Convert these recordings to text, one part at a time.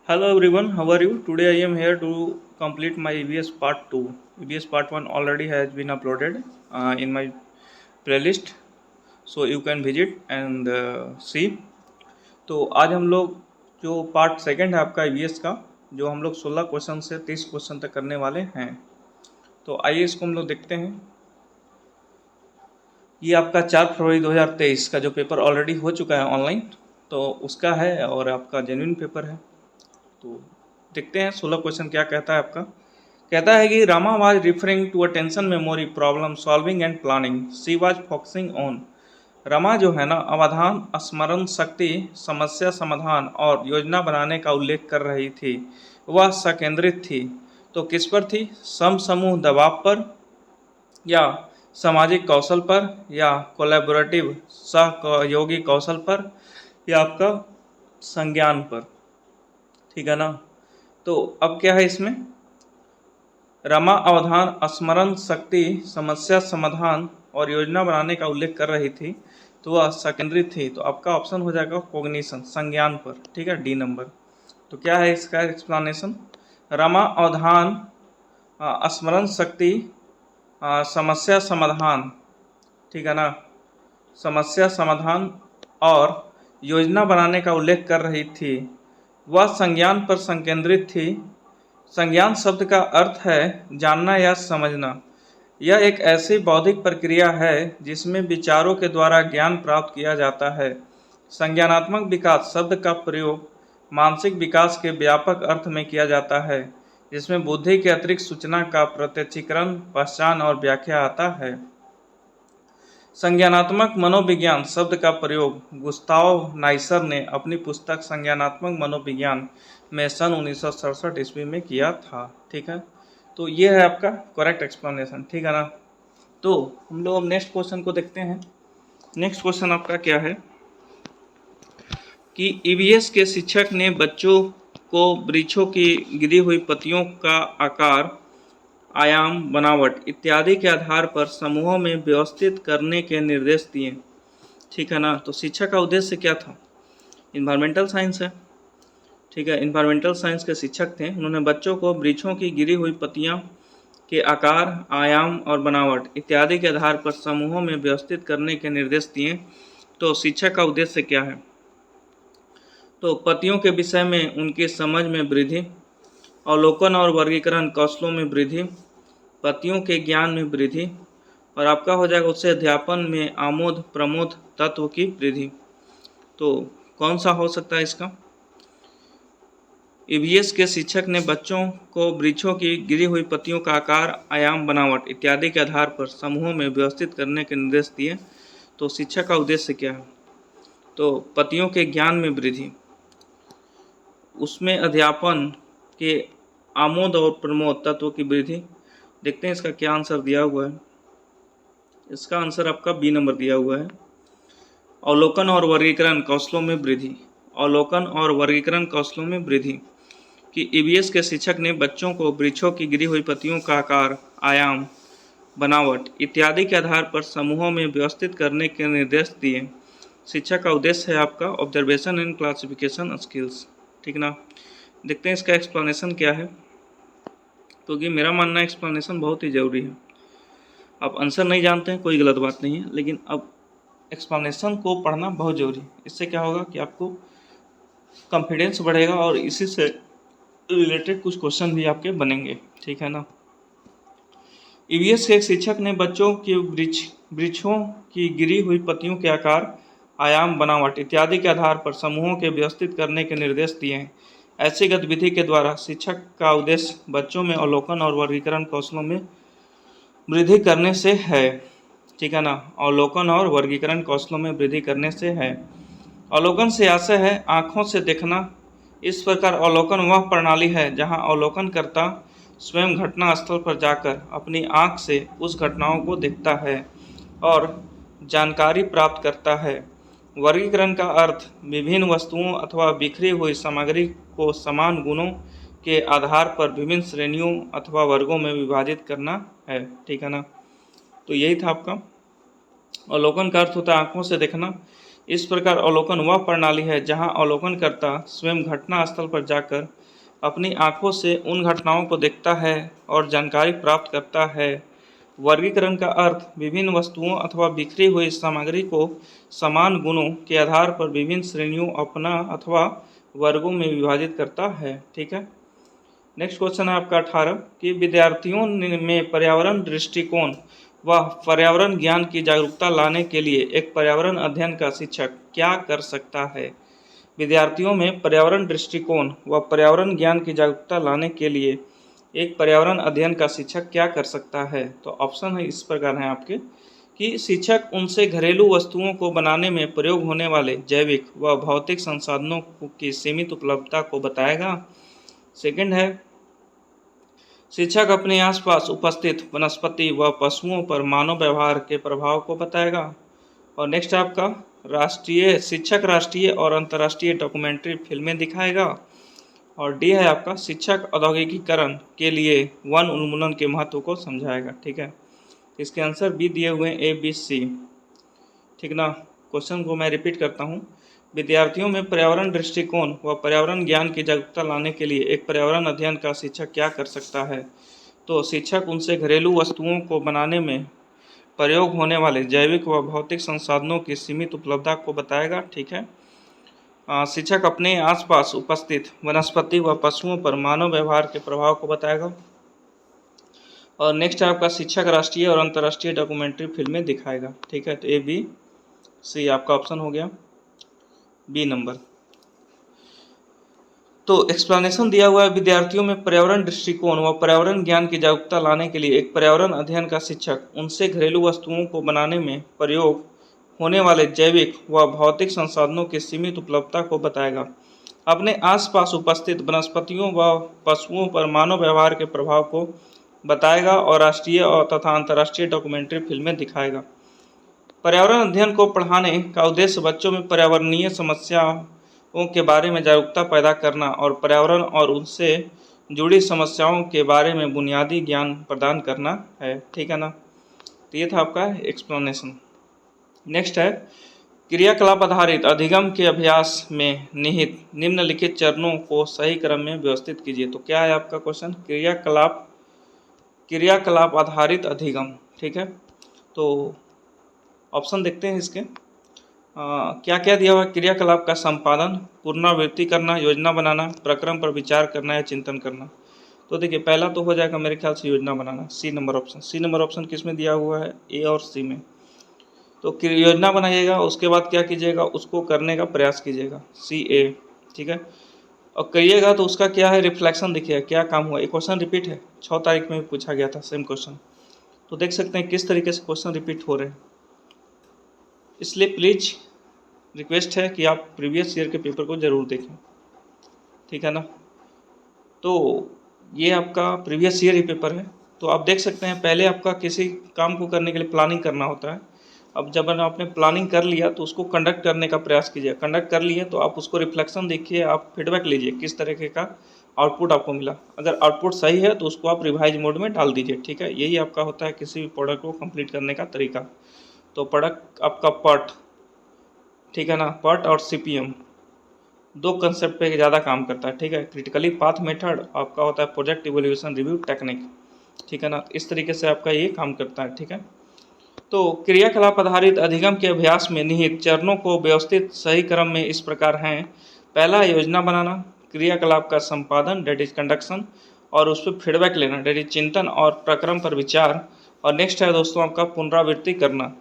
Hello everyone, how are you? Today I am here to complete my EVS part 2. EVS part 1 already has been uploaded in my playlist, so you can visit and see. तो आज हम लोग जो part second है आपका EVS का, जो हम लोग 16 क्वेश्चन से 30 क्वेश्चन तक करने वाले हैं। तो आइए इसको हम लोग देखते हैं। ये आपका 4 फरवरी 2023 का जो पेपर ऑलरेडी हो चुका है ऑनलाइन, तो उसका है और आपका जेन्युइन पेपर है। तो देखते हैं 16 क्वेश्चन क्या कहता है आपका। कहता है कि Rama was referring to attention memory problem solving and planning, she was focusing on. Rama जो है ना, अवधान, स्मरण शक्ति, समस्या समाधान और योजना बनाने का उल्लेख कर रही थी। वह संकेंद्रित थी। तो किस पर थी? सम समूह दबाव पर, या सामाजिक कौशल पर, या कोलैबोरेटिव सहयोगी कौशल पर, या आपका संज्ञान पर। ठीक है ना। तो अब क्या है इसमें? रमा अवधान, स्मरण शक्ति, समस्या समाधान और योजना बनाने का उल्लेख कर रही थी, तो वह सेकेंडरी थी। तो आपका ऑप्शन हो जाएगा कोग्निशन, संज्ञान पर। ठीक है, डी नंबर। तो क्या है इसका एक्सप्लेनेशन? रमा अवधान, स्मरण शक्ति, समस्या समाधान, ठीक है ना, समस्या समाधान और योजना बनाने का उल्लेख कर रही थी। वह संज्ञान पर संकेंद्रित थी। संज्ञान शब्द का अर्थ है जानना या समझना। यह एक ऐसी बौद्धिक प्रक्रिया है जिसमें विचारों के द्वारा ज्ञान प्राप्त किया जाता है। संज्ञानात्मक विकास शब्द का प्रयोग मानसिक विकास के व्यापक अर्थ में किया जाता है, जिसमें बुद्धि के अतिरिक्त सूचना का प्रत्यक्षीकरण, पहचान और व्याख्या आता है। संज्ञानात्मक मनोविज्ञान शब्द का प्रयोग गुस्ताव नाइसर ने अपनी पुस्तक संज्ञानात्मक मनोविज्ञान में सन 1967 ईस्वी में किया था। ठीक है, तो ये है आपका करेक्ट एक्सप्लेनेशन। ठीक है ना। तो हम लोग अब नेक्स्ट क्वेश्चन को देखते हैं। नेक्स्ट क्वेश्चन आपका क्या है कि ईवीएस के शिक्षक ने बच्चों को वृक्षों की गिरी हुई पत्तियों का आकार, आयाम, बनावट इत्यादि के आधार पर समूहों में व्यवस्थित करने के निर्देश दिए। ठीक है ना। तो शिक्षा का उद्देश्य क्या था? इन्वायरमेंटल साइंस है। ठीक है, इन्वायरमेंटल साइंस के शिक्षक थे। उन्होंने बच्चों को वृक्षों की गिरी हुई पत्तियां के आकार, आयाम और बनावट इत्यादि के आधार पर समूहों में व्यवस्थित करने के निर्देश दिए। तो शिक्षा का उद्देश्य क्या है? तो पत्तियों के विषय में उनकी समझ में वृद्धि, अवलोकन और वर्गीकरण कौशलों में वृद्धि, पत्तियों के ज्ञान में वृद्धि, और आपका हो जाएगा उससे अध्यापन में आमोद प्रमोद तत्व की वृद्धि। तो कौन सा हो सकता है इसका? ईवीएस के शिक्षक ने बच्चों को वृक्षों की गिरी हुई पत्तियों का आकार, आयाम, बनावट इत्यादि के आधार पर समूहों में व्यवस्थित करने के निर्देश दिए। तो शिक्षा का उद्देश्य क्या है? तो पत्तियों के ज्ञान में वृद्धि, उसमें अध्यापन के आमोद और प्रमोद तत्व की वृद्धि। देखते हैं इसका क्या आंसर दिया हुआ है। इसका आंसर आपका बी नंबर दिया हुआ है, अवलोकन और वर्गीकरण कौशलों में वृद्धि। अवलोकन और वर्गीकरण कौशलों में वृद्धि कि ईवीएस के शिक्षक ने बच्चों को वृक्षों की गिरी हुई पत्तियों का आकार, आयाम, बनावट इत्यादि के आधार पर समूहों में व्यवस्थित करने के निर्देश दिए। शिक्षा का उद्देश्य है आपका ऑब्जर्वेशन एंड क्लासिफिकेशन स्किल्स। ठीक ना। देखते हैं इसका एक्सप्लेनेशन क्या है, क्योंकि मेरा मानना है एक्सप्लेनेशन बहुत ही ज़रूरी है। आप आंसर नहीं जानते हैं कोई गलत बात नहीं है, लेकिन अब एक्सप्लेनेशन को पढ़ना बहुत ज़रूरी है। इससे क्या होगा कि आपको कॉन्फिडेंस बढ़ेगा और इसी से रिलेटेड कुछ क्वेश्चन भी आपके बनेंगे। ठीक है ना। ईवीएस के एक शिक्षक ने बच्चों के वृक्षों की गिरी हुई पत्तियों के आकार, आयाम, बनावट इत्यादि के आधार पर समूहों के व्यवस्थित करने के निर्देश दिए हैं। ऐसी गतिविधि के द्वारा शिक्षक का उद्देश्य बच्चों में अवलोकन और वर्गीकरण कौशलों में वृद्धि करने से है। ठीक है ना। अवलोकन और वर्गीकरण कौशलों में वृद्धि करने से है। अवलोकन से आशय है आँखों से देखना। इस प्रकार अवलोकन वह प्रणाली है जहाँ अवलोकनकर्ता स्वयं घटना स्थल पर जाकर अपनी आँख से उस घटनाओं को देखता है और जानकारी प्राप्त करता है। वर्गीकरण का अर्थ विभिन्न वस्तुओं अथवा बिखरी हुई सामग्री को समान गुणों के आधार पर विभिन्न श्रेणियों अथवा वर्गों में विभाजित करना है। ठीक है ना। तो यही था आपका। अवलोकन का अर्थ होता है आँखों से देखना। इस प्रकार अवलोकन वह प्रणाली है जहां अवलोकनकर्ता स्वयं घटना स्थल पर जाकर अपनी आंखों से उन घटनाओं को देखता है और जानकारी प्राप्त करता है। वर्गीकरण का अर्थ विभिन्न वस्तुओं अथवा बिखरी हुई सामग्री को समान गुणों के आधार पर विभिन्न श्रेणियों, अपना अथवा वर्गों में विभाजित करता है। ठीक है। नेक्स्ट क्वेश्चन है आपका 18 कि विद्यार्थियों में पर्यावरण दृष्टिकोण व पर्यावरण ज्ञान की जागरूकता लाने के लिए एक पर्यावरण अध्ययन का शिक्षक क्या कर सकता है। विद्यार्थियों में पर्यावरण दृष्टिकोण व पर्यावरण ज्ञान की जागरूकता लाने के लिए एक पर्यावरण अध्ययन का शिक्षक क्या कर सकता है। तो ऑप्शन है इस प्रकार हैं आपके कि शिक्षक उनसे घरेलू वस्तुओं को बनाने में प्रयोग होने वाले जैविक व भौतिक संसाधनों की सीमित उपलब्धता को बताएगा। सेकंड है शिक्षक अपने आसपास उपस्थित वनस्पति व पशुओं पर मानव व्यवहार के प्रभाव को बताएगा। और नेक्स्ट आपका शिक्षक राष्ट्रीय और अंतर्राष्ट्रीय डॉक्यूमेंट्री फिल्में दिखाएगा। और डी है आपका शिक्षक औद्योगिकीकरण के लिए वन उन्मूलन के महत्व को समझाएगा। ठीक है। इसके आंसर बी दिए हुए ए बी सी। ठीक ना। क्वेश्चन को मैं रिपीट करता हूँ। विद्यार्थियों में पर्यावरण दृष्टिकोण व पर्यावरण ज्ञान की जागरूकता लाने के लिए एक पर्यावरण अध्ययन का शिक्षक क्या कर सकता है। तो शिक्षक उनसे घरेलू वस्तुओं को बनाने में प्रयोग होने वाले जैविक व भौतिक संसाधनों की सीमित उपलब्धता को बताएगा। ठीक है। शिक्षक अपने आसपास उपस्थित वनस्पति व पशुओं पर मानव व्यवहार के प्रभाव को बताएगा। और नेक्स्ट आपका शिक्षक राष्ट्रीय और अंतर्राष्ट्रीय डॉक्यूमेंट्री फिल्में दिखाएगा। ठीक है। तो ए बी सी आपका ऑप्शन हो गया बी नंबर। तो एक्सप्लेनेशन दिया हुआ है विद्यार्थियों में पर्यावरण दृष्टिकोण व पर्यावरण ज्ञान की जागरूकता लाने के लिए एक पर्यावरण अध्ययन का शिक्षक उनसे घरेलू वस्तुओं को बनाने में प्रयोग होने वाले जैविक व भौतिक संसाधनों की सीमित उपलब्धता को बताएगा। अपने आसपास उपस्थित वनस्पतियों व पशुओं पर मानव व्यवहार के प्रभाव को बताएगा और राष्ट्रीय और तथा अंतर्राष्ट्रीय डॉक्यूमेंट्री फिल्में दिखाएगा। पर्यावरण अध्ययन को पढ़ाने का उद्देश्य बच्चों में पर्यावरणीय समस्याओं के बारे में जागरूकता पैदा करना और पर्यावरण और उनसे जुड़ी समस्याओं के बारे में बुनियादी ज्ञान प्रदान करना है। ठीक है ना। तो ये था आपका एक्सप्लेनेशन। नेक्स्ट है क्रियाकलाप आधारित अधिगम के अभ्यास में निहित निम्नलिखित चरणों को सही क्रम में व्यवस्थित कीजिए। तो क्या है आपका क्वेश्चन क्रियाकलाप आधारित अधिगम। ठीक है। तो ऑप्शन देखते हैं इसके। क्या क्या दिया हुआ। क्रियाकलाप का संपादन, पुनरावृत्ति करना, योजना बनाना, प्रक्रम पर विचार करना या चिंतन करना। तो देखिए पहला तो हो जाएगा मेरे ख्याल से योजना बनाना, C number option. C number option किस में दिया हुआ है, ए और सी में। तो योजना बनाइएगा, उसके बाद क्या कीजिएगा, उसको करने का प्रयास कीजिएगा, सी ए। ठीक है। और करिएगा तो उसका क्या है, रिफ्लेक्शन देखिएगा क्या काम हुआ। एक क्वेश्चन रिपीट है, 6 तारीख में भी पूछा गया था सेम क्वेश्चन। तो देख सकते हैं किस तरीके से क्वेश्चन रिपीट हो रहे हैं। इसलिए प्लीज रिक्वेस्ट है कि आप प्रीवियस ईयर के पेपर को ज़रूर देखें। ठीक है ना। तो ये आपका प्रीवियस ईयर ही पेपर है। तो आप देख सकते हैं पहले आपका किसी काम को करने के लिए प्लानिंग करना होता है। अब जब आपने प्लानिंग कर लिया तो उसको कंडक्ट करने का प्रयास कीजिए। कंडक्ट कर लिए तो आप उसको रिफ्लेक्शन देखिए, आप फीडबैक लीजिए किस तरीके का आउटपुट आपको मिला। अगर आउटपुट सही है तो उसको आप रिवाइज मोड में डाल दीजिए। ठीक है। यही आपका होता है किसी भी प्रोडक्ट को कंप्लीट करने का तरीका। तो प्रोडक्ट आपका PERT, ठीक है ना, PERT और CPM दो कंसेप्ट पे ज़्यादा काम करता है। ठीक है। क्रिटिकली पाथ मेथड आपका होता है प्रोजेक्ट इवोल्यूशन रिव्यू टेक्निक। ठीक है ना। इस तरीके से आपका ये काम करता है। ठीक है। तो क्रियाकलाप आधारित अधिगम के अभ्यास में निहित चरणों को व्यवस्थित सही क्रम में इस प्रकार हैं। पहला योजना बनाना, क्रियाकलाप का संपादन डेट इज कंडक्शन, और उस पर फीडबैक लेना डेट इज चिंतन और प्रक्रम पर विचार। और नेक्स्ट है दोस्तों आपका पुनरावृत्ति करना।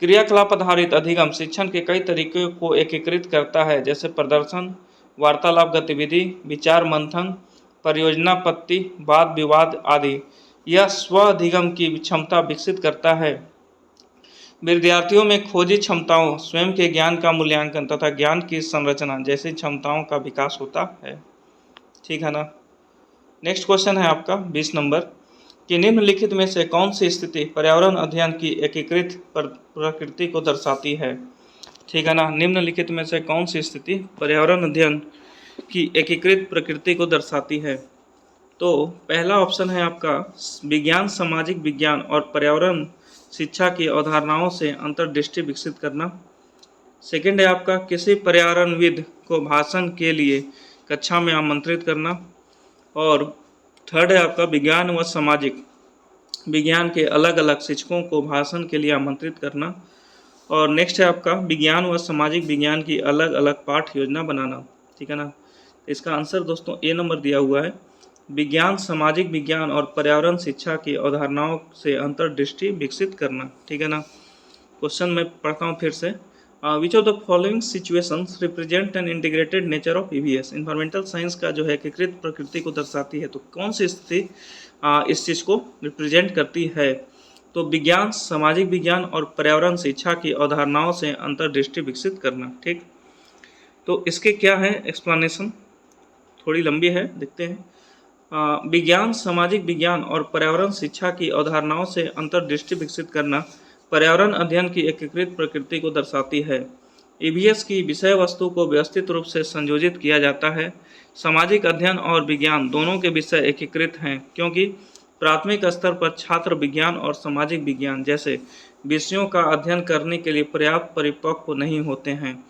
क्रियाकलाप आधारित अधिगम शिक्षण के कई तरीकों को एकीकृत करता है, जैसे प्रदर्शन, वार्तालाप गतिविधि, विचार मंथन, परियोजना पत्ति, वाद विवाद आदि। यह स्व अधिगम की क्षमता विकसित करता है। विद्यार्थियों में खोजी क्षमताओं, स्वयं के ज्ञान का मूल्यांकन तथा ज्ञान की संरचना जैसी क्षमताओं का विकास होता है। ठीक है ना। नेक्स्ट क्वेश्चन है आपका 20 नंबर कि निम्नलिखित में से कौन सी स्थिति पर्यावरण अध्ययन की एकीकृत प्रकृति को दर्शाती है। ठीक है ना। निम्नलिखित में से कौन सी स्थिति पर्यावरण अध्ययन की एकीकृत प्रकृति को दर्शाती है। तो पहला ऑप्शन है आपका विज्ञान, सामाजिक विज्ञान और पर्यावरण शिक्षा की अवधारणाओं से अंतर्दृष्टि विकसित करना। सेकंड है आपका किसी पर्यावरणविद को भाषण के लिए कक्षा में आमंत्रित करना। और थर्ड है आपका विज्ञान व सामाजिक विज्ञान के अलग अलग शिक्षकों को भाषण के लिए आमंत्रित करना। और नेक्स्ट है आपका विज्ञान व सामाजिक विज्ञान की अलग अलग पाठ योजना बनाना। ठीक है ना। इसका आंसर दोस्तों ए नंबर दिया हुआ है, विज्ञान, सामाजिक विज्ञान और पर्यावरण शिक्षा की अवधारणाओं से अंतर्दृष्टि विकसित करना। ठीक है ना। क्वेश्चन मैं पढ़ता हूँ फिर से। Which of the following situations represent an integrated nature of EVS. Environmental science का जो है एकीकृत प्रकृति को दर्शाती है, तो कौन सी स्थिति इस चीज़ को रिप्रेजेंट करती है? तो विज्ञान, सामाजिक विज्ञान और पर्यावरण शिक्षा की अवधारणाओं से अंतर्दृष्टि विकसित करना। ठीक, तो इसके क्या है एक्सप्लेनेशन, थोड़ी लंबी है, देखते हैं। विज्ञान, सामाजिक विज्ञान और पर्यावरण शिक्षा की अवधारणाओं से अंतर्दृष्टि विकसित करना पर्यावरण अध्ययन की एकीकृत प्रकृति को दर्शाती है। ईवीएस की विषय वस्तु को व्यवस्थित रूप से संयोजित किया जाता है। सामाजिक अध्ययन और विज्ञान दोनों के विषय एकीकृत हैं, क्योंकि प्राथमिक स्तर पर छात्र विज्ञान और सामाजिक विज्ञान जैसे विषयों का अध्ययन करने के लिए पर्याप्त परिपक्व नहीं होते हैं।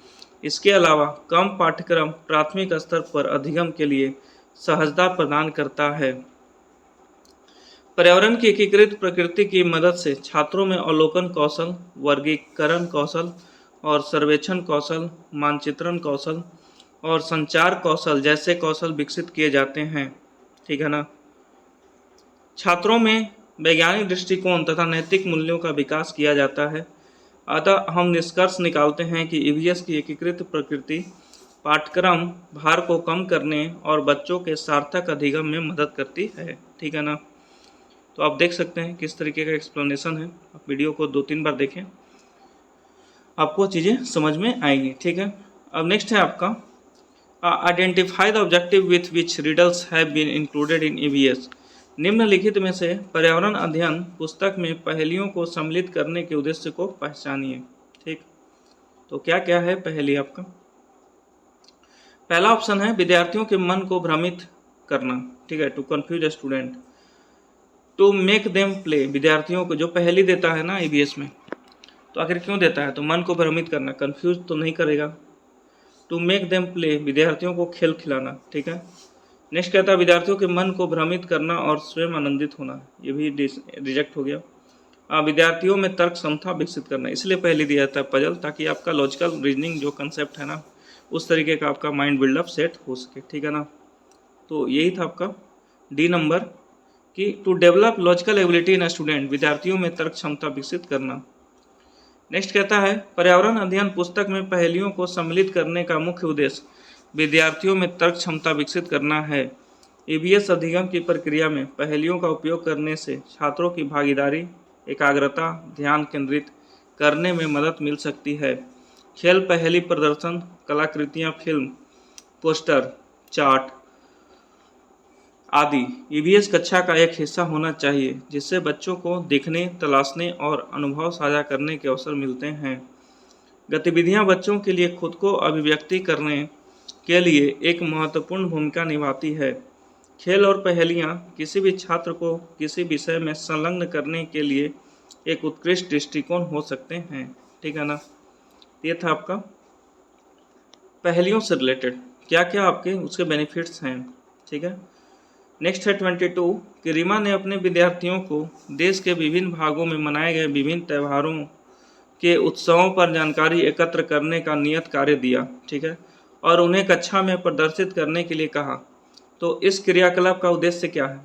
इसके अलावा कम पाठ्यक्रम प्राथमिक स्तर पर अधिगम के लिए सहजता प्रदान करता है। पर्यावरण की एकीकृत प्रकृति की मदद से छात्रों में अवलोकन कौशल, वर्गीकरण कौशल और सर्वेक्षण कौशल, मानचित्रण कौशल और संचार कौशल जैसे कौशल विकसित किए जाते हैं। ठीक है ना। छात्रों में वैज्ञानिक दृष्टिकोण तथा नैतिक मूल्यों का विकास किया जाता है। अतः हम निष्कर्ष निकालते हैं कि ईवीएस की एकीकृत प्रकृति पाठ्यक्रम भार को कम करने और बच्चों के सार्थक अधिगम में मदद करती है। ठीक है ना। तो आप देख सकते हैं किस तरीके का एक्सप्लेनेशन है। आप वीडियो को 2-3 बार देखें, आपको चीज़ें समझ में आएंगी। ठीक है। अब नेक्स्ट है आपका identify the objective with which riddles have been included in EVS. निम्नलिखित में से पर्यावरण अध्ययन पुस्तक में पहेलियों को सम्मिलित करने के उद्देश्य को पहचानिए। ठीक, तो क्या क्या है पहेली आपका? पहला ऑप्शन है विद्यार्थियों के मन को भ्रमित करना। ठीक है, to confuse student. To make them play, विद्यार्थियों को जो पहेली देता है ना ईवीएस में, तो आखिर क्यों देता है? तो मन को भ्रमित करना, कंफ्यूज तो नहीं करेगा। टू मेक देम प्ले, विद्यार्थियों को खेल खिलाना। ठीक है। नेक्स्ट कहता है विद्यार्थियों के मन को भ्रमित करना और स्वयं आनंदित होना, ये भी रिजेक्ट हो गया। विद्यार्थियों में तर्क क्षमता विकसित करना, इसलिए पहले दिया जाता है पजल, ताकि आपका लॉजिकल रीजनिंग जो कंसेप्ट है ना, उस तरीके का आपका माइंड बिल्डअप सेट हो सके। ठीक है ना। तो यही था आपका डी नंबर कि to develop logical ability in student, विद्यार्थियों में तर्क क्षमता विकसित करना। नेक्स्ट कहता है पर्यावरण अध्ययन पुस्तक में पहेलियों को सम्मिलित करने का मुख्य उद्देश्य विद्यार्थियों में तर्क क्षमता विकसित करना है। ईवीएस अधिगम की प्रक्रिया में पहेलियों का उपयोग करने से छात्रों की भागीदारी, एकाग्रता, ध्यान केंद्रित करने में मदद मिल सकती है। खेल, पहेली प्रदर्शन, कलाकृतियाँ, फिल्म, पोस्टर, चार्ट आदि ईवीएस कक्षा का एक हिस्सा होना चाहिए, जिससे बच्चों को देखने, तलाशने और अनुभव साझा करने के अवसर मिलते हैं। गतिविधियां बच्चों के लिए खुद को अभिव्यक्ति करने के लिए एक महत्वपूर्ण भूमिका निभाती है। खेल और पहेलियां किसी भी छात्र को किसी विषय में संलग्न करने के लिए एक उत्कृष्ट दृष्टिकोण हो सकते हैं। ठीक है ना। ये था आपका पहेलियों से रिलेटेड क्या क्या आपके उसके बेनिफिट्स हैं। ठीक है। नेक्स्ट है 22 कि रीमा ने अपने विद्यार्थियों को देश के विभिन्न भागों में मनाए गए विभिन्न त्योहारों के उत्सवों पर जानकारी एकत्र करने का नियत कार्य दिया। ठीक है। और उन्हें कक्षा में प्रदर्शित करने के लिए कहा। तो इस क्रियाकलाप का उद्देश्य क्या है?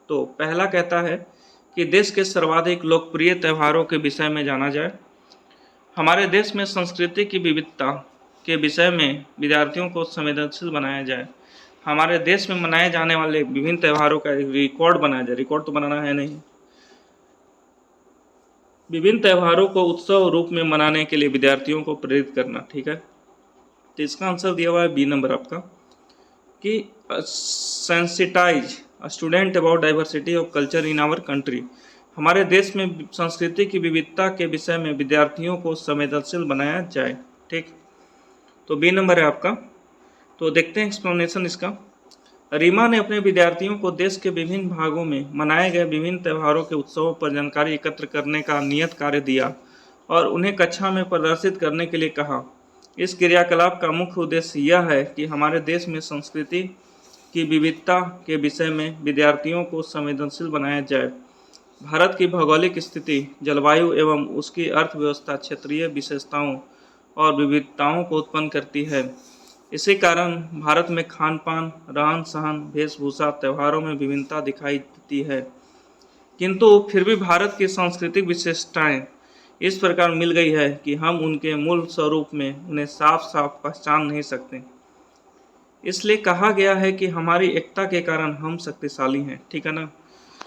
तो पहला कहता है कि देश के सर्वाधिक लोकप्रिय त्योहारों के विषय में जाना जाए। हमारे देश में संस्कृति की विविधता के विषय में विद्यार्थियों को संवेदनशील बनाया जाए। हमारे देश में मनाए जाने वाले विभिन्न त्योहारों का एक रिकॉर्ड बनाया जाए। रिकॉर्ड तो बनाना है नहीं, विभिन्न त्योहारों को उत्सव रूप में मनाने के लिए विद्यार्थियों को प्रेरित करना। ठीक है। तो इसका आंसर दिया हुआ है बी नंबर आपका कि sensitise student about diversity of culture in our country. हमारे देश में संस्कृति की विविधता के विषय में विद्यार्थियों को संवेदनशील बनाया जाए। ठीक, तो बी नंबर है आपका। तो देखते हैं एक्सप्लेनेशन इसका। रीमा ने अपने विद्यार्थियों को देश के विभिन्न भागों में मनाए गए विभिन्न त्योहारों के उत्सवों पर जानकारी एकत्र करने का नियत कार्य दिया और उन्हें कक्षा में प्रदर्शित करने के लिए कहा। इस क्रियाकलाप का मुख्य उद्देश्य यह है कि हमारे देश में संस्कृति की विविधता के विषय में विद्यार्थियों को संवेदनशील बनाया जाए। भारत की भौगोलिक स्थिति, जलवायु एवं उसकी अर्थव्यवस्था क्षेत्रीय विशेषताओं और विविधताओं को उत्पन्न करती है। इसी कारण भारत में खान-पान, रहन-सहन, वेशभूषा, त्योहारों में विभिन्नता दिखाई देती है। किंतु फिर भी भारत की सांस्कृतिक विशेषताएं इस प्रकार मिल गई है कि हम उनके मूल स्वरूप में उन्हें साफ-साफ पहचान नहीं सकते। इसलिए कहा गया है कि हमारी एकता के कारण हम शक्तिशाली हैं, ठीक है ना।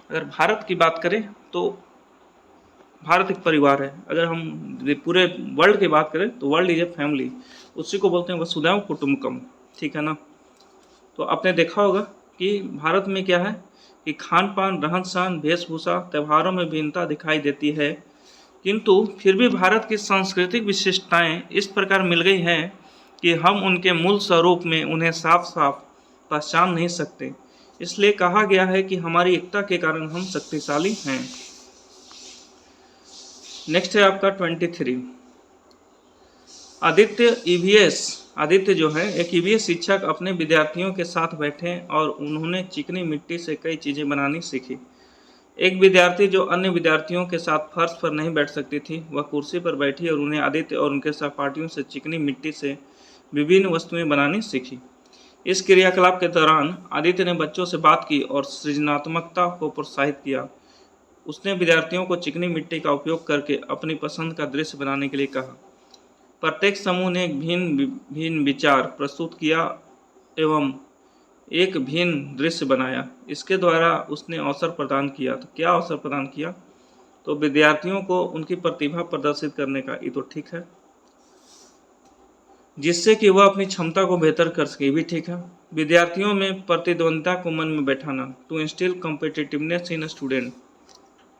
अगर भारत की बात करें तो भारत एक परिवार है। अगर हम पूरे वर्ल्ड की बात करें तो वर्ल्ड इज ए फैमिली, उसी को बोलते हैं वसुधैव कुटुंबकम, ठीक है ना। तो आपने देखा होगा कि भारत में क्या है कि खान पान, रहन सहन, वेशभूषा, त्योहारों में भिन्नता दिखाई देती है, किंतु फिर भी भारत की सांस्कृतिक विशेषताएं इस प्रकार मिल गई हैं कि हम उनके मूल स्वरूप में उन्हें साफ साफ पहचान नहीं सकते। इसलिए कहा गया है कि हमारी एकता के कारण हम शक्तिशाली हैं। नेक्स्ट है आपका 23। आदित्य ईवीएस। आदित्य जो है एक ईवीएस शिक्षक अपने विद्यार्थियों के साथ बैठे और उन्होंने चिकनी मिट्टी से कई चीज़ें बनानी सीखी। एक विद्यार्थी जो अन्य विद्यार्थियों के साथ फर्श पर नहीं बैठ सकती थी, वह कुर्सी पर बैठी और उन्हें आदित्य और उनके सहपाठियों से चिकनी मिट्टी से विभिन्न वस्तुएं बनानी सीखी। इस क्रियाकलाप के दौरान आदित्य ने बच्चों से बात की और सृजनात्मकता को प्रोत्साहित किया। उसने विद्यार्थियों को चिकनी मिट्टी का उपयोग करके अपनी पसंद का दृश्य बनाने के लिए कहा। प्रत्येक समूह ने एक भिन्न भिन्न विचार प्रस्तुत किया एवं एक भिन्न दृश्य बनाया। इसके द्वारा उसने अवसर प्रदान किया। तो क्या अवसर प्रदान किया? तो विद्यार्थियों को उनकी प्रतिभा प्रदर्शित करने का। ये तो ठीक है, जिससे कि वह अपनी क्षमता को बेहतर कर सके, भी ठीक है। विद्यार्थियों में प्रतिद्वंद्विता को मन में बैठाना, to instil competitiveness in a student.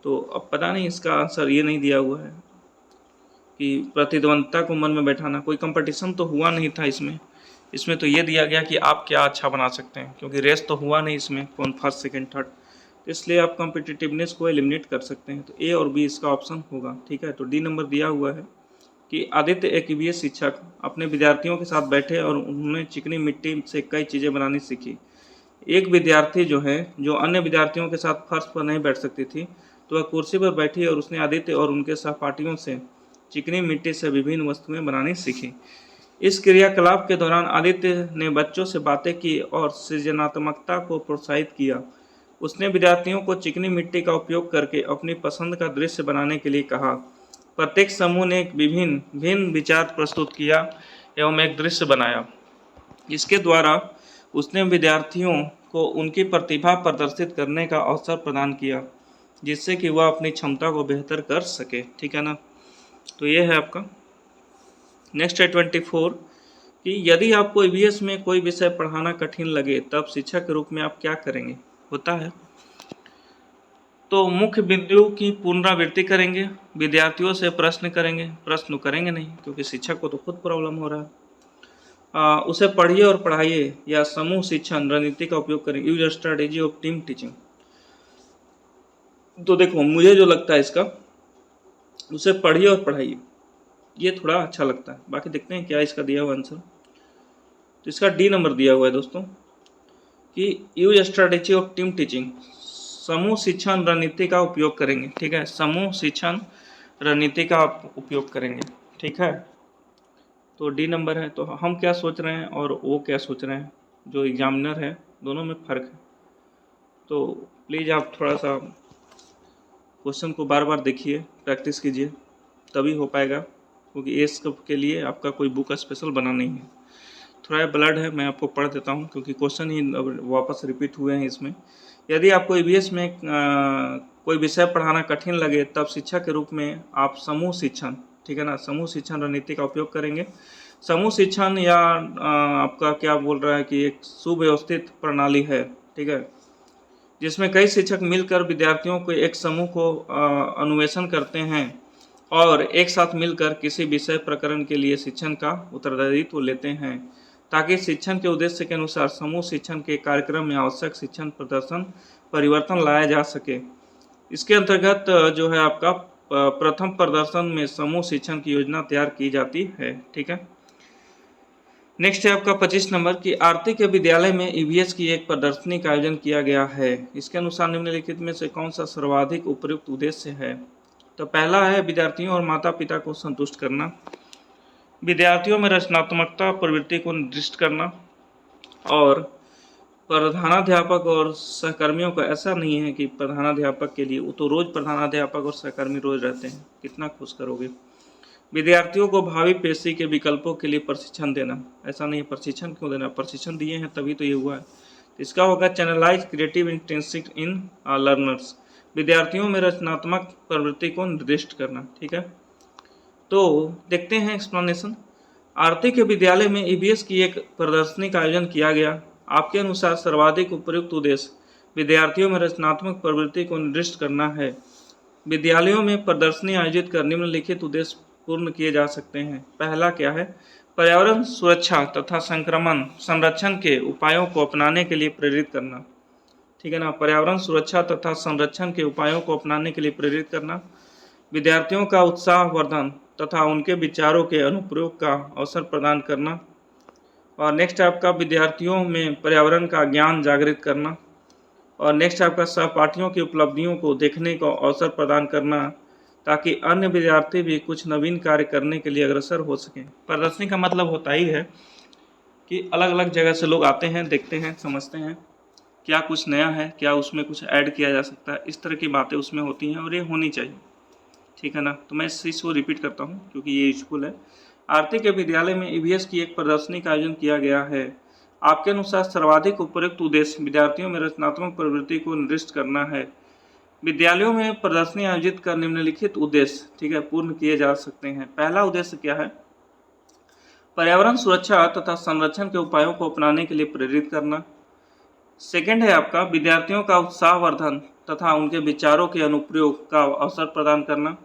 तो अब पता नहीं, इसका आंसर ये नहीं दिया हुआ है कि प्रतिद्वंद्विता को मन में बैठाना। कोई कंपटीशन तो हुआ नहीं था इसमें तो ये दिया गया कि आप क्या अच्छा बना सकते हैं, क्योंकि रेस तो हुआ नहीं इसमें कौन फर्स्ट सेकंड थर्ड, इसलिए आप कॉम्पिटिटिवनेस को एलिमिनेट कर सकते हैं। तो ए और बी इसका ऑप्शन होगा, ठीक है। तो डी नंबर दिया हुआ है कि आदित्य एक ईवीएस शिक्षक अपने विद्यार्थियों के साथ बैठे और उन्होंने चिकनी मिट्टी से कई चीज़ें बनानी सीखी। एक विद्यार्थी जो है जो अन्य विद्यार्थियों के साथ फर्श पर नहीं बैठ सकती थी, तो वह कुर्सी पर बैठी और उसने आदित्य और उनके सहपाठियों से चिकनी मिट्टी से विभिन्न वस्तुएं बनानी सीखी। इस क्रियाकलाप के दौरान आदित्य ने बच्चों से बातें की और सृजनात्मकता को प्रोत्साहित किया। उसने विद्यार्थियों को चिकनी मिट्टी का उपयोग करके अपनी पसंद का दृश्य बनाने के लिए कहा। प्रत्येक समूह ने एक भिन्न विचार प्रस्तुत किया एवं एक दृश्य बनाया। इसके द्वारा उसने विद्यार्थियों को उनकी प्रतिभा प्रदर्शित करने का अवसर प्रदान किया, जिससे कि वह अपनी क्षमता को बेहतर कर सके, ठीक है ना। तो ये है आपका। नेक्स्ट है 24 कि यदि आपको ईवीएस में कोई विषय पढ़ाना कठिन लगे तब शिक्षक के रूप में आप क्या करेंगे। होता है तो मुख्य बिंदु की पुनरावृत्ति करेंगे, विद्यार्थियों से प्रश्न करेंगे नहीं, क्योंकि शिक्षक को तो खुद प्रॉब्लम हो रहा है। उसे पढ़िए और पढ़ाइए या समूह शिक्षण रणनीति का उपयोग करेंगे, use strategy of team teaching. तो देखो मुझे जो लगता है इसका, उसे पढ़िए और पढ़ाइए, ये थोड़ा अच्छा लगता है। बाकी देखते हैं क्या इसका दिया हुआ आंसर। तो इसका डी नंबर दिया हुआ है दोस्तों कि use strategy of team teaching, समूह शिक्षण रणनीति का उपयोग करेंगे, ठीक है। समूह शिक्षण रणनीति का उपयोग करेंगे, ठीक है। तो डी नंबर है। तो हम क्या सोच रहे हैं और वो क्या सोच रहे हैं, जो एग्जामिनर है, दोनों में फ़र्क है। तो प्लीज़ आप थोड़ा सा क्वेश्चन को बार बार देखिए, प्रैक्टिस कीजिए, तभी हो पाएगा, क्योंकि ये के लिए आपका कोई बुक स्पेशल बना नहीं है। थोड़ा ब्लड है, मैं आपको पढ़ देता हूँ क्योंकि क्वेश्चन ही वापस रिपीट हुए हैं इसमें। यदि आपको ईवीएस में कोई विषय पढ़ाना कठिन लगे तब शिक्षक के रूप में आप समूह शिक्षण, ठीक है ना, समूह शिक्षण रणनीति का उपयोग करेंगे। समूह शिक्षण या आपका क्या बोल रहा है कि एक सुव्यवस्थित प्रणाली है, ठीक है, जिसमें कई शिक्षक मिलकर विद्यार्थियों को एक समूह को अन्वेषण करते हैं और एक साथ मिलकर किसी विषय प्रकरण के लिए शिक्षण का उत्तरदायित्व लेते हैं, ताकि शिक्षण के उद्देश्य के अनुसार समूह शिक्षण के कार्यक्रम में आवश्यक शिक्षण प्रदर्शन परिवर्तन लाया जा सके। इसके अंतर्गत जो है आपका प्रथम प्रदर्शन में समूह शिक्षण की योजना तैयार की जाती है, ठीक है। नेक्स्ट है आपका 25 नंबर की आरती के विद्यालय में ईवीएस की एक प्रदर्शनी का आयोजन किया गया है। इसके अनुसार निम्नलिखित में से कौन सा सर्वाधिक उपयुक्त उद्देश्य है? तो पहला है विद्यार्थियों और माता पिता को संतुष्ट करना, विद्यार्थियों में रचनात्मकता प्रवृत्ति को निर्दिष्ट करना, और प्रधानाध्यापक और सहकर्मियों को ऐसा नहीं है कि प्रधानाध्यापक के लिए वो तो रोज प्रधानाध्यापक और सहकर्मी रोज रहते हैं, कितना खुश करोगे। विद्यार्थियों को भावी पेशी के विकल्पों के लिए प्रशिक्षण देना, ऐसा नहीं प्रशिक्षण क्यों देना, प्रशिक्षण दिए हैं तभी तो ये हुआ है। इसका होगा channelise creative intensity in learners, विद्यार्थियों में रचनात्मक प्रवृत्ति को निर्दिष्ट करना। ठीक है, तो देखते हैं एक्सप्लेनेशन। आरती के विद्यालय में ईवीएस की एक प्रदर्शनी का आयोजन किया गया। आपके अनुसार सर्वाधिक उपयुक्त उद्देश्य विद्यार्थियों में रचनात्मक प्रवृत्ति को निर्दिष्ट करना है। विद्यालयों में प्रदर्शनी आयोजित कर निम्नलिखित उद्देश्य पूर्ण किए जा सकते हैं। पहला क्या है? पर्यावरण सुरक्षा तथा संक्रमण संरक्षण के उपायों को अपनाने के लिए प्रेरित करना। ठीक है ना, पर्यावरण सुरक्षा तथा संरक्षण के उपायों को अपनाने के लिए प्रेरित करना, विद्यार्थियों का उत्साह वर्धन तथा उनके विचारों के अनुप्रयोग का अवसर प्रदान करना, और नेक्स्ट आपका विद्यार्थियों में पर्यावरण का ज्ञान जागृत करना, और नेक्स्ट आपका सहपाठियों की उपलब्धियों को देखने का अवसर प्रदान करना ताकि अन्य विद्यार्थी भी कुछ नवीन कार्य करने के लिए अग्रसर हो सकें। प्रदर्शनी का मतलब होता ही है कि अलग अलग जगह से लोग आते हैं, देखते हैं, समझते हैं क्या कुछ नया है, क्या उसमें कुछ ऐड किया जा सकता है, इस तरह की बातें उसमें होती हैं और ये होनी चाहिए। ठीक है ना, तो मैं इस चीज़ को रिपीट करता हूँ क्योंकि ये यूजफुल है। आरती के विद्यालय में ईवीएस की एक प्रदर्शनी का आयोजन किया गया है। आपके अनुसार सर्वाधिक उपयुक्त उद्देश्य विद्यार्थियों में रचनात्मक प्रवृत्ति को निर्दिष्ट करना है। विद्यालयों में प्रदर्शनी आयोजित कर निम्नलिखित उद्देश्य, ठीक है, पूर्ण किए जा सकते हैं। पहला उद्देश्य क्या है? पर्यावरण सुरक्षा तथा संरक्षण के उपायों को अपनाने के लिए प्रेरित करना। सेकंड है आपका विद्यार्थियों का उत्साहवर्धन तथा उनके विचारों के अनुप्रयोग का अवसर प्रदान करना।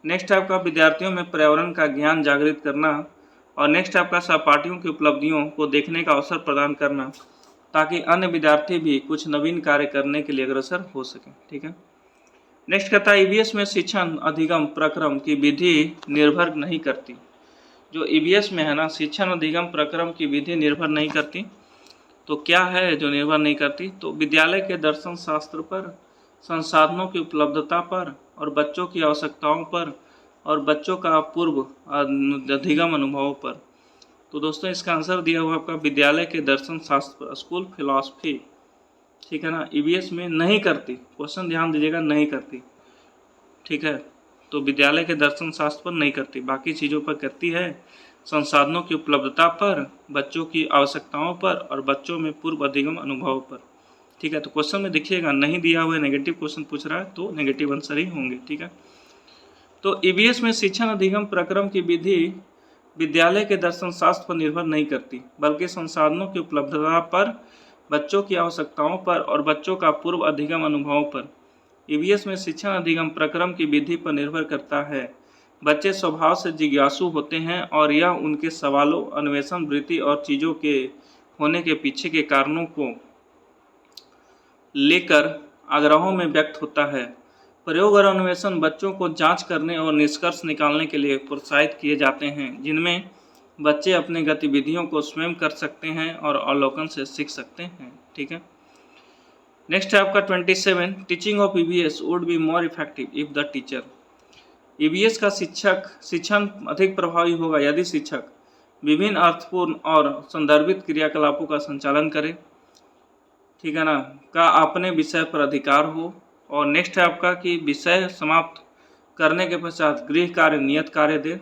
नेक्स्ट आपका विद्यार्थियों में पर्यावरण का ज्ञान जागृत करना, और नेक्स्ट आपका सहपाठियों की उपलब्धियों को देखने का अवसर प्रदान करना ताकि अन्य विद्यार्थी भी कुछ नवीन कार्य करने के लिए अग्रसर हो सकें। ठीक है, नेक्स्ट कहता है ईवीएस में शिक्षण अधिगम प्रक्रम की विधि निर्भर नहीं करती। जो ईवीएस में है ना, शिक्षण अधिगम प्रक्रम की विधि निर्भर नहीं करती। तो क्या है जो निर्भर नहीं करती? तो विद्यालय के दर्शन शास्त्र पर, संसाधनों की उपलब्धता पर, और बच्चों की आवश्यकताओं पर, और बच्चों का पूर्व अधिगम अनुभवों पर। तो दोस्तों इसका आंसर दिया हुआ आपका विद्यालय के दर्शन शास्त्र पर, स्कूल फिलॉसफी। ठीक है ना, ईवीएस में नहीं करती, क्वेश्चन ध्यान दीजिएगा, नहीं करती। ठीक है, तो विद्यालय के दर्शन शास्त्र पर नहीं करती, बाकी चीज़ों पर करती है, संसाधनों की उपलब्धता पर, बच्चों की आवश्यकताओं पर, और बच्चों में पूर्व अधिगम अनुभव पर। ठीक है, तो क्वेश्चन में देखिएगा नहीं दिया हुआ है, नेगेटिव क्वेश्चन पूछ रहा है तो नेगेटिव आंसर ही होंगे। ठीक है, तो ईवीएस में शिक्षण अधिगम प्रक्रम की विधि विद्यालय के दर्शन शास्त्र पर निर्भर नहीं करती, बल्कि संसाधनों की उपलब्धता पर, बच्चों की आवश्यकताओं पर, और बच्चों का पूर्व अधिगम अनुभवों पर। ईवीएस में शिक्षण अधिगम प्रक्रम की विधि पर निर्भर करता है। बच्चे स्वभाव से जिज्ञासु होते हैं और यह उनके सवालों, अन्वेषण वृत्ति और चीज़ों के होने के पीछे के कारणों को लेकर आग्रहों में व्यक्त होता है। प्रयोग और अन्वेषण बच्चों को जांच करने और निष्कर्ष निकालने के लिए प्रोत्साहित किए जाते हैं, जिनमें बच्चे अपनी गतिविधियों को स्वयं कर सकते हैं और अवलोकन से सीख सकते हैं। ठीक है, नेक्स्ट है आपका 27, teaching of EVS would be more effective if the teacher. EVS का शिक्षण अधिक प्रभावी होगा यदि शिक्षक विभिन्न अर्थपूर्ण और संदर्भित क्रियाकलापों का संचालन करे। ठीक है ना, का अपने विषय पर अधिकार हो। और नेक्स्ट है आपका कि विषय समाप्त करने के पश्चात गृह कार्य नियत कार्य दे,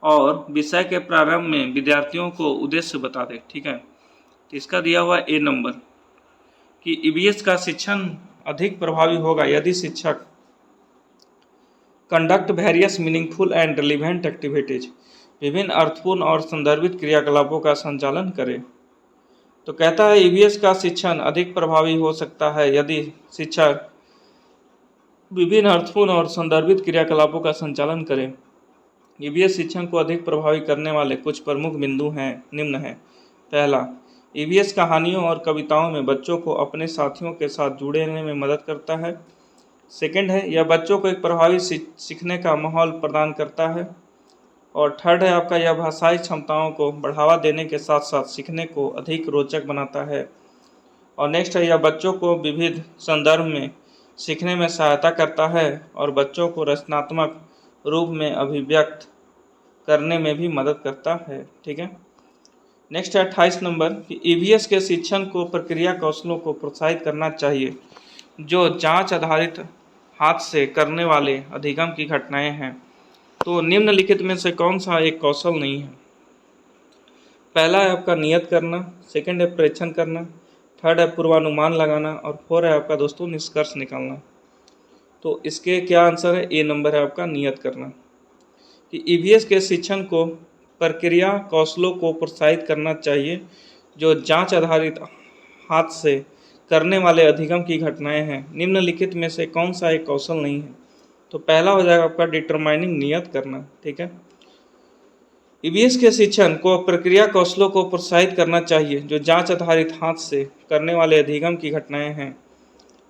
और विषय के प्रारंभ में विद्यार्थियों को उद्देश्य बता दे। ठीक है, तो इसका दिया हुआ ए नंबर कि ईवीएस का शिक्षण अधिक प्रभावी होगा यदि शिक्षक conduct various meaningful and relevant activities, विभिन्न अर्थपूर्ण और संदर्भित क्रियाकलापों का संचालन करे। तो कहता है ईवीएस का शिक्षण अधिक प्रभावी हो सकता है यदि शिक्षक विभिन्न अर्थपूर्ण और संदर्भित क्रियाकलापों का संचालन करे। ईवीएस शिक्षण को अधिक प्रभावी करने वाले कुछ प्रमुख बिंदु हैं, निम्न हैं। पहला, ईवीएस कहानियों और कविताओं में बच्चों को अपने साथियों के साथ जुड़े रहने में मदद करता है। सेकंड है, यह बच्चों को एक प्रभावी सीखने का माहौल प्रदान करता है। और थर्ड है आपका, यह भाषाई क्षमताओं को बढ़ावा देने के साथ साथ सीखने को अधिक रोचक बनाता है। और नेक्स्ट है, यह बच्चों को विविध संदर्भ में सीखने में सहायता करता है और बच्चों को रचनात्मक रूप में अभिव्यक्त करने में भी मदद करता है। ठीक है। नेक्स्ट है 28 नंबर कि ईवीएस के शिक्षण को प्रक्रिया कौशलों को प्रोत्साहित करना चाहिए जो जांच आधारित हाथ से करने वाले अधिगम की घटनाएं हैं। तो निम्नलिखित में से कौन सा एक कौशल नहीं है? पहला है आपका नियत करना, सेकंड है प्रेक्षण करना, थर्ड है पूर्वानुमान लगाना और फोर है आपका दोस्तों निष्कर्ष निकालना। तो इसके क्या आंसर है? ए नंबर है आपका नियत करना। कि ईवीएस के शिक्षण को प्रक्रिया कौशलों को प्रोत्साहित करना चाहिए जो जांच आधारित हाथ से करने वाले अधिगम की घटनाएं हैं। निम्नलिखित में से कौन सा एक कौशल नहीं है? तो पहला हो जाएगा आपका डिटरमाइनिंग, नियत करना। ठीक है। ईवीएस के शिक्षण को प्रक्रिया कौशलों को प्रोत्साहित करना चाहिए जो जांच आधारित हाथ से करने वाले अधिगम की घटनाएं हैं,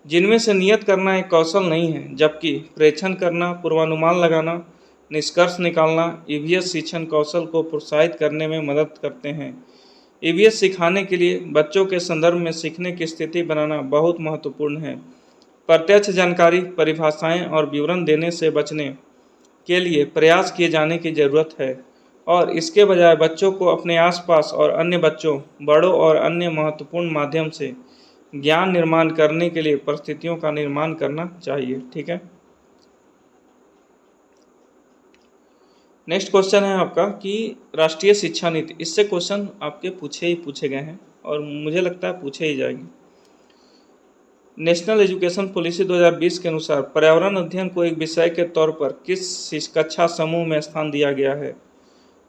जिनमें से नियत करना एक कौशल नहीं है, जबकि प्रेक्षण करना, पूर्वानुमान लगाना, निष्कर्ष निकालना ईवीएस शिक्षण कौशल को प्रोत्साहित करने में मदद करते हैं। ईवीएस सिखाने के लिए बच्चों के संदर्भ में सीखने की स्थिति बनाना बहुत महत्वपूर्ण है। प्रत्यक्ष जानकारी, परिभाषाएं और विवरण देने से बचने के लिए प्रयास किए जाने की जरूरत है और इसके बजाय बच्चों को अपने आसपास और अन्य बच्चों, बड़ों और अन्य महत्वपूर्ण माध्यम से ज्ञान निर्माण करने के लिए परिस्थितियों का निर्माण करना चाहिए। ठीक है। नेक्स्ट क्वेश्चन है आपका कि राष्ट्रीय शिक्षा नीति, इससे क्वेश्चन आपके पूछे गए हैं और मुझे लगता है पूछे ही जाएंगे। नेशनल एजुकेशन पॉलिसी 2020 के अनुसार पर्यावरण अध्ययन को एक विषय के तौर पर किस कक्षा समूह में स्थान दिया गया है?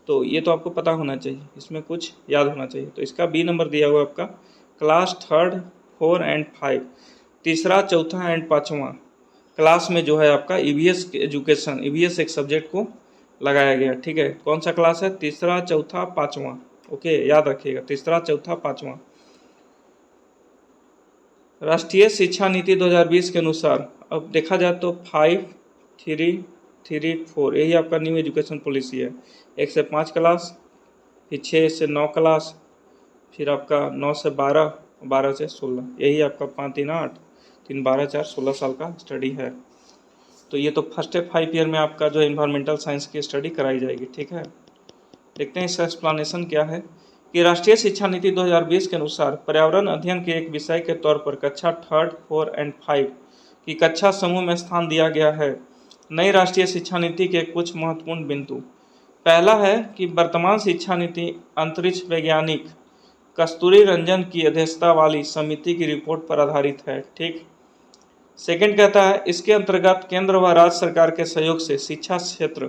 तो ये तो आपको पता होना चाहिए, इसमें कुछ याद होना चाहिए। तो इसका बी नंबर दिया हुआ आपका क्लास 3, 4 एंड 5, तीसरा, चौथा एंड पाँचवा क्लास में जो है आपका ईवीएस एजुकेशन, ईवीएस एक सब्जेक्ट को लगाया गया। ठीक है। कौन सा क्लास है? तीसरा, चौथा, पाँचवा। ओके, याद रखिएगा, तीसरा, चौथा, पाँचवा। राष्ट्रीय शिक्षा नीति 2020 के अनुसार अब देखा जाए तो 5, 3, 3, 4 यही आपका न्यू एजुकेशन पॉलिसी है। 1 से 5 क्लास, फिर 6 से 9 क्लास, फिर आपका 9 से 12, 12 से 16, यही आपका 5, 3, 8, 3, 12, 4, 16 साल का स्टडी है। तो ये तो फर्स्ट 5 ईयर में आपका जो इन्वायरमेंटल साइंस की स्टडी कराई जाएगी। ठीक है। देखते हैं इसका एक्सप्लेनेशन क्या है कि राष्ट्रीय शिक्षा नीति 2020 के अनुसार पर्यावरण अध्ययन के एक विषय के तौर पर कक्षा 3, 4 एंड 5 की कक्षा समूह में स्थान दिया गया है। नई राष्ट्रीय शिक्षा नीति के कुछ महत्वपूर्ण बिंदु। पहला है कि वर्तमान शिक्षा नीति अंतरिक्ष वैज्ञानिक कस्तूरी रंजन की अध्यक्षता वाली समिति की रिपोर्ट पर आधारित है। ठीक। सेकंड कहता है इसके अंतर्गत केंद्र व राज्य सरकार के सहयोग से शिक्षा क्षेत्र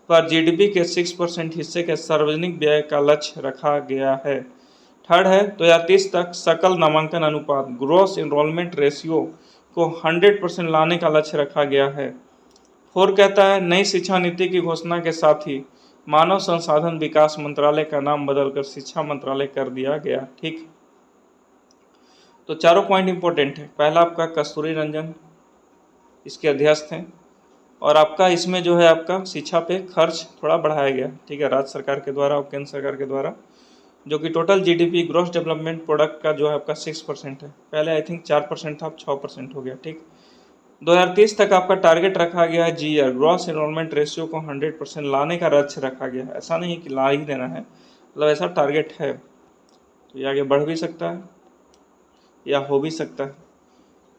पर जीडीपी के 6% हिस्से के सार्वजनिक व्यय का लक्ष्य रखा गया है। थर्ड है 2030 तक सकल नामांकन अनुपात, ग्रॉस एनरोलमेंट रेशियो को 100% लाने का लक्ष्य रखा गया है। फोर कहता है नई शिक्षा नीति की घोषणा के साथ ही मानव संसाधन विकास मंत्रालय का नाम बदलकर शिक्षा मंत्रालय कर दिया गया। ठीक। तो चारों पॉइंट इंपॉर्टेंट है। पहला आपका कस्तूरी रंजन इसके अध्यक्ष थे और आपका इसमें जो है आपका शिक्षा पे खर्च थोड़ा बढ़ाया गया। ठीक है। राज्य सरकार के द्वारा और केंद्र सरकार के द्वारा, जो कि total GDP gross development product का जो है आपका 6% है। पहले आई थिंक 4% था, अब 6% हो गया। ठीक। 2030 तक आपका टारगेट रखा गया है जीआर, ग्रॉस एनरोलमेंट रेशियो को 100% लाने का लक्ष्य रखा गया है। ऐसा नहीं कि ला ही देना है, मतलब ऐसा टारगेट है। तो ये आगे बढ़ भी सकता है या हो भी सकता है।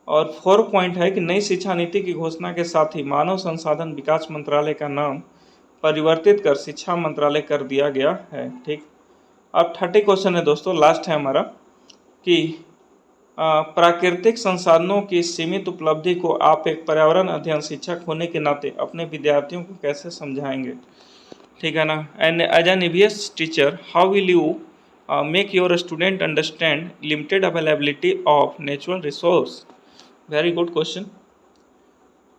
और 4 पॉइंट है कि नई शिक्षा नीति की घोषणा के साथ ही मानव संसाधन विकास मंत्रालय का नाम परिवर्तित कर शिक्षा मंत्रालय कर दिया गया है। ठीक। अब 30 क्वेश्चन है दोस्तों, लास्ट है हमारा कि प्राकृतिक संसाधनों की सीमित उपलब्धि को आप एक पर्यावरण अध्ययन शिक्षक होने के नाते अपने विद्यार्थियों को कैसे समझाएंगे? ठीक है ना। And as an EVS teacher how will you make your student understand limited availability of natural resource? Very good question.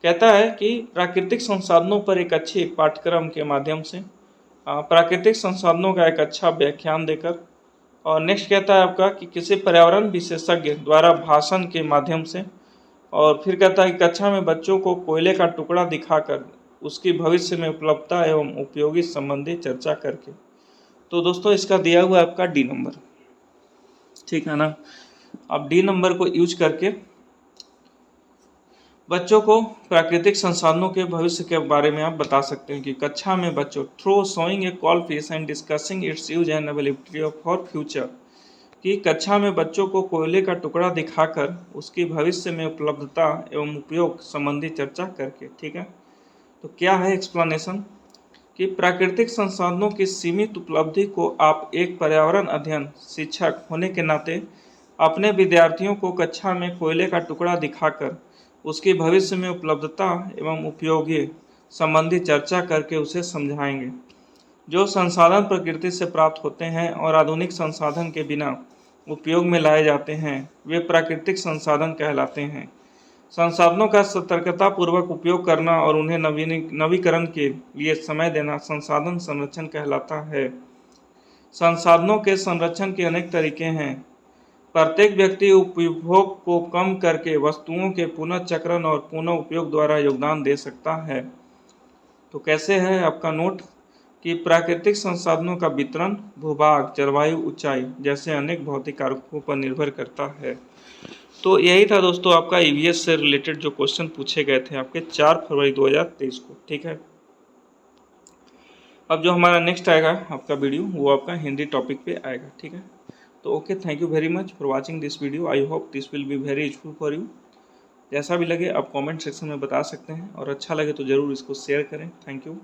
कहता है कि प्राकृतिक संसाधनों पर एक अच्छे पाठ्यक्रम के माध्यम से प्राकृतिक संसाधनों का एक अच्छा व्याख्यान देकर, और नेक्स्ट कहता है आपका कि किसी पर्यावरण विशेषज्ञ द्वारा भाषण के माध्यम से, और फिर कहता है कि कक्षा में बच्चों को कोयले का टुकड़ा दिखाकर उसकी भविष्य में उपलब्धता एवं उपयोगी संबंधी चर्चा करके। तो दोस्तों इसका दिया हुआ है आपका डी नंबर, ठीक है ना। अब डी नंबर को यूज करके बच्चों को प्राकृतिक संसाधनों के भविष्य के बारे में आप बता सकते हैं कि कक्षा में बच्चों through showing A call fish and discussing it's use and availability of for future, कि कक्षा में बच्चों को कोयले का टुकड़ा दिखाकर उसकी भविष्य में उपलब्धता एवं उपयोग संबंधी चर्चा करके, ठीक है। तो क्या है एक्सप्लेनेशन कि प्राकृतिक संसाधनों की सीमित उपलब्धि को आप एक पर्यावरण अध्ययन शिक्षक होने के नाते अपने विद्यार्थियों को कक्षा में कोयले का टुकड़ा दिखाकर उसकी भविष्य में उपलब्धता एवं उपयोगी संबंधी चर्चा करके उसे समझाएंगे। जो संसाधन प्रकृति से प्राप्त होते हैं और आधुनिक संसाधन के बिना उपयोग में लाए जाते हैं वे प्राकृतिक संसाधन कहलाते हैं। संसाधनों का सतर्कतापूर्वक उपयोग करना और उन्हें नवीकरण के लिए समय देना संसाधन संरक्षण कहलाता है। संसाधनों के संरक्षण के अनेक तरीके हैं। प्रत्येक व्यक्ति उपभोग को कम करके वस्तुओं के पुनर्चक्रण और पुनः उपयोग द्वारा योगदान दे सकता है। तो कैसे है आपका नोट कि प्राकृतिक संसाधनों का वितरण भूभाग, जलवायु, ऊंचाई जैसे अनेक भौतिक कारकों पर निर्भर करता है। तो यही था दोस्तों आपका ईवीएस से रिलेटेड जो क्वेश्चन पूछे गए थे आपके 4 फरवरी 2023 को, ठीक है। अब जो हमारा नेक्स्ट आएगा आपका वीडियो वो आपका हिंदी टॉपिक पे आएगा, ठीक है। तो okay, thank you very much for watching this video. I hope this will be very useful for you. जैसा भी लगे आप कमेंट सेक्शन में बता सकते हैं और अच्छा लगे तो ज़रूर इसको शेयर करें। Thank you.